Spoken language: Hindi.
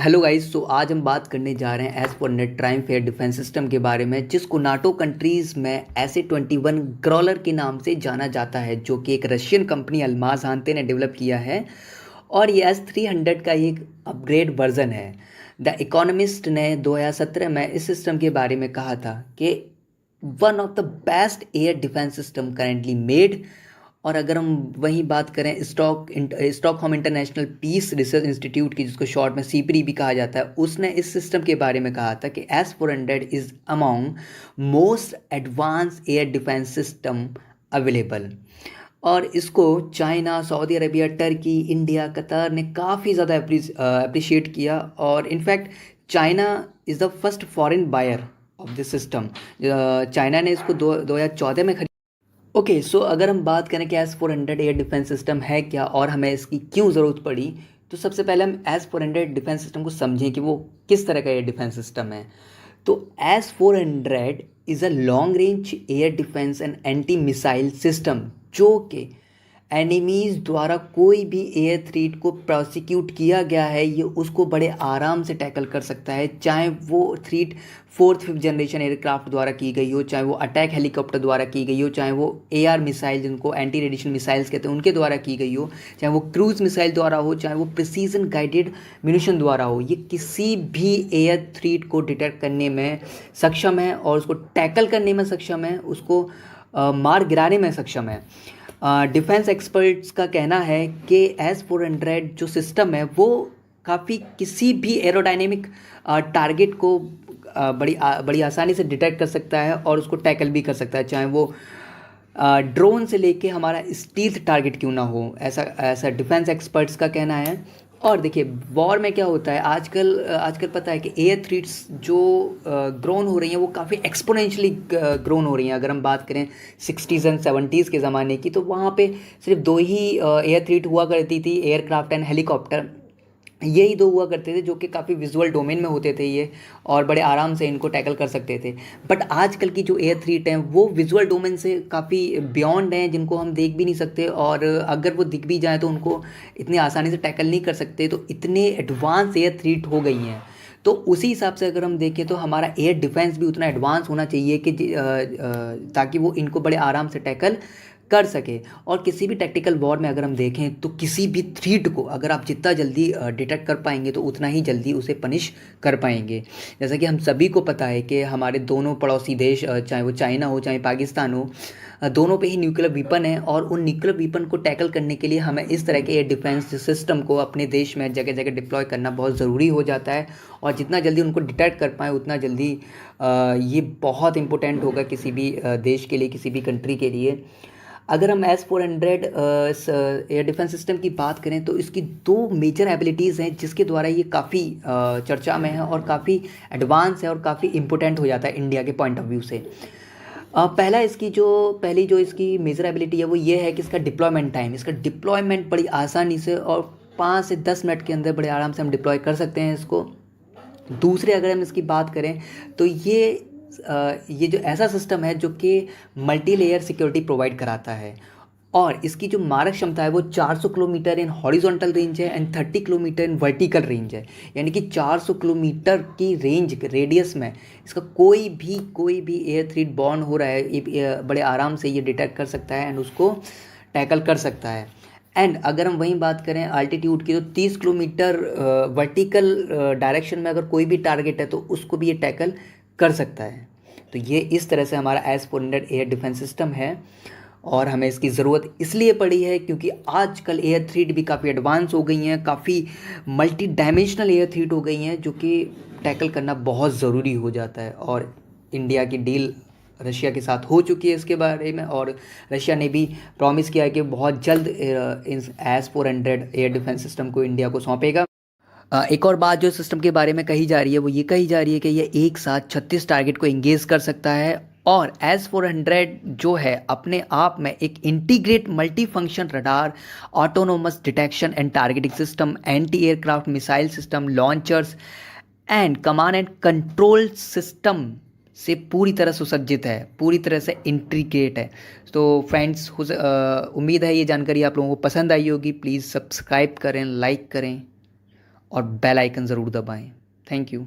Hello guys. तो आज हम बात करने जा रहे हैं as per net Triumf air defence system के बारे में, जिसको नाटो कंट्रीज़ में ऐसे 21 ग्रॉलर के नाम से जाना जाता है, जो कि एक रशियन कंपनी अल्माज हानते ने डेवलप किया है। और ये S-300 का एक अपग्रेड वर्जन है। द इकोनॉमिस्ट ने 2017 में इस सिस्टम के बारे में कहा था कि one of the best air defence system currently made. और अगर हम वहीं बात करें Stockholm international peace research institute की, जिसको शॉर्ट में सीपीडी भी कहा जाता है, उसने इस सिस्टम के बारे में कहा था कि S-400 is among most advance air defence system available. और इसको China, Saudi Arabia, Turkey, India, Qatar ने काफ़ी ज़्यादा अप्रिशिएट किया। और in fact China is the first foreign buyer of this system. China ने इसको 2014 में ओके, सो अगर हम बात करें कि S-400 एयर डिफेंस सिस्टम है क्या और हमें इसकी क्यों ज़रूरत पड़ी, तो सबसे पहले हम S-400 डिफेंस सिस्टम को समझें कि वो किस तरह का एयर डिफेंस सिस्टम है। तो S-400 is a long range air defence and anti missile system, जो कि एनिमीज़ द्वारा कोई भी एयर थ्रेट को प्रोसिक्यूट किया गया है, ये उसको बड़े आराम से टैकल कर सकता है। चाहे वो थ्रेट 4th-5th जनरेशन एयरक्राफ्ट द्वारा की गई हो, चाहे वो अटैक हेलीकॉप्टर द्वारा की गई हो, चाहे वो AR मिसाइल, जिनको एंटी रेडिएशन मिसाइल्स कहते हैं, उनके द्वारा की गई हो, चाहे वो क्रूज़ मिसाइल द्वारा हो, चाहे वो प्रिसीजन गाइडेड म्यूनिशन द्वारा हो, ये किसी भी एयर थ्रेट को डिटेक्ट करने में सक्षम है और उसको टैकल करने में सक्षम है, उसको मार गिराने में सक्षम है। डिफेंस एक्सपर्ट्स का कहना है कि S-400 जो सिस्टम है वो काफ़ी किसी भी एरोडायनेमिक टारगेट को बड़ी आसानी से डिटेक्ट कर सकता है और उसको टैकल भी कर सकता है, चाहे वो ड्रोन से लेके हमारा स्टील्थ टारगेट क्यों ना हो, ऐसा ऐसा डिफेंस एक्सपर्ट्स का कहना है। और देखिए, वॉर में क्या होता है आजकल पता है कि एयर थ्रेट्स जो ग्रोन हो रही हैं वो काफ़ी एक्सपोनेंशियली ग्रोन हो रही हैं। अगर हम बात करें 60s एंड 70s के ज़माने की, तो वहाँ पे सिर्फ दो ही एयर थ्रेट हुआ करती थी, एयरक्राफ्ट एंड हेलीकॉप्टर। यही दो हुआ करते थे जो कि काफ़ी विजुअल डोमेन में होते थे ये, और बड़े आराम से इनको टैकल कर सकते थे। बट आजकल की जो एयर थ्रेट हैं वो विजुअल डोमेन से काफ़ी बियॉन्ड हैं, जिनको हम देख भी नहीं सकते, और अगर वो दिख भी जाए तो उनको इतनी आसानी से टैकल नहीं कर सकते। तो इतने एडवांस एयर थ्रेट हो गई हैं। तो उसी हिसाब से अगर हम देखें तो हमारा एयर डिफेंस भी उतना एडवांस होना चाहिए कि ताकि वो इनको बड़े आराम से टैकल कर सके। और किसी भी टैक्टिकल वॉर में अगर हम देखें तो किसी भी थ्रेट को अगर आप जितना जल्दी डिटेक्ट कर पाएंगे तो उतना ही जल्दी उसे पनिश कर पाएंगे। जैसा कि हम सभी को पता है कि हमारे दोनों पड़ोसी देश, चाहे वो चाइना हो चाहे पाकिस्तान हो, दोनों पे ही न्यूक्लियर वीपन है, और उन न्यूक्लियर वीपन को टैकल करने के लिए हमें इस तरह के एयर डिफेंस सिस्टम को अपने देश में जगह जगह डिप्लॉय करना बहुत ज़रूरी हो जाता है। और जितना जल्दी उनको डिटेक्ट कर पाएँ उतना जल्दी ये बहुत इंपॉर्टेंट होगा किसी भी देश के लिए, किसी भी कंट्री के लिए। अगर हम S-400 एयर डिफेंस सिस्टम की बात करें तो इसकी दो मेजर एबिलिटीज़ हैं, जिसके द्वारा ये काफ़ी चर्चा में है और काफ़ी एडवांस है और काफ़ी इम्पोर्टेंट हो जाता है इंडिया के पॉइंट ऑफ व्यू से। पहली जो इसकी मेजर एबिलिटी है वो ये है कि इसका डिप्लॉयमेंट टाइम, इसका डिप्लॉयमेंट बड़ी आसानी से और 5 से 10 मिनट के अंदर बड़े आराम से हम डिप्लॉय कर सकते हैं इसको। दूसरे अगर हम इसकी बात करें तो ये जो ऐसा सिस्टम है जो कि मल्टी लेयर सिक्योरिटी प्रोवाइड कराता है, और इसकी जो मारक क्षमता है वो 400 किलोमीटर इन हॉरिजॉन्टल रेंज है and 30 kilometre in vertical range है। यानी कि 400 किलोमीटर की रेंज रेडियस में इसका कोई भी एयर थ्रेट बॉर्न हो रहा है, ये बड़े आराम से ये डिटेक्ट कर सकता है एंड उसको टैकल कर सकता है। एंड अगर हम वहीं बात करें अल्टीट्यूड की, तो 30 किलोमीटर वर्टिकल डायरेक्शन में अगर कोई भी टारगेट है तो उसको भी ये टैकल कर सकता है। तो ये इस तरह से हमारा S-400 एयर डिफेंस सिस्टम है, और हमें इसकी ज़रूरत इसलिए पड़ी है क्योंकि आजकल एयर थ्रेट भी काफ़ी एडवांस हो गई हैं, काफ़ी मल्टी डायमेंशनल एयर थ्रेट हो गई हैं, जो कि टैकल करना बहुत ज़रूरी हो जाता है। और इंडिया की डील रशिया के साथ हो चुकी है इसके बारे में, और रशिया ने भी प्रॉमिस किया है कि बहुत जल्द इस S-400 एयर डिफेंस सिस्टम को इंडिया को सौंपेगा। एक और बात जो सिस्टम के बारे में कही जा रही है वो ये कही जा रही है कि ये एक साथ 36 टारगेट को एंगेज कर सकता है। और S-400 जो है अपने आप में एक integrate multi function radar, autonomous detection and targeting system, anti aircraft missile system, launchers and command and control system से पूरी तरह सुसज्जित है, पूरी तरह से इंटीग्रेट है। तो फ्रेंड्स, उम्मीद है ये जानकारी आप लोगों को पसंद आई होगी। प्लीज़ सब्सक्राइब करें, लाइक करें और बेल आइकन ज़रूर दबाएं। Thank you.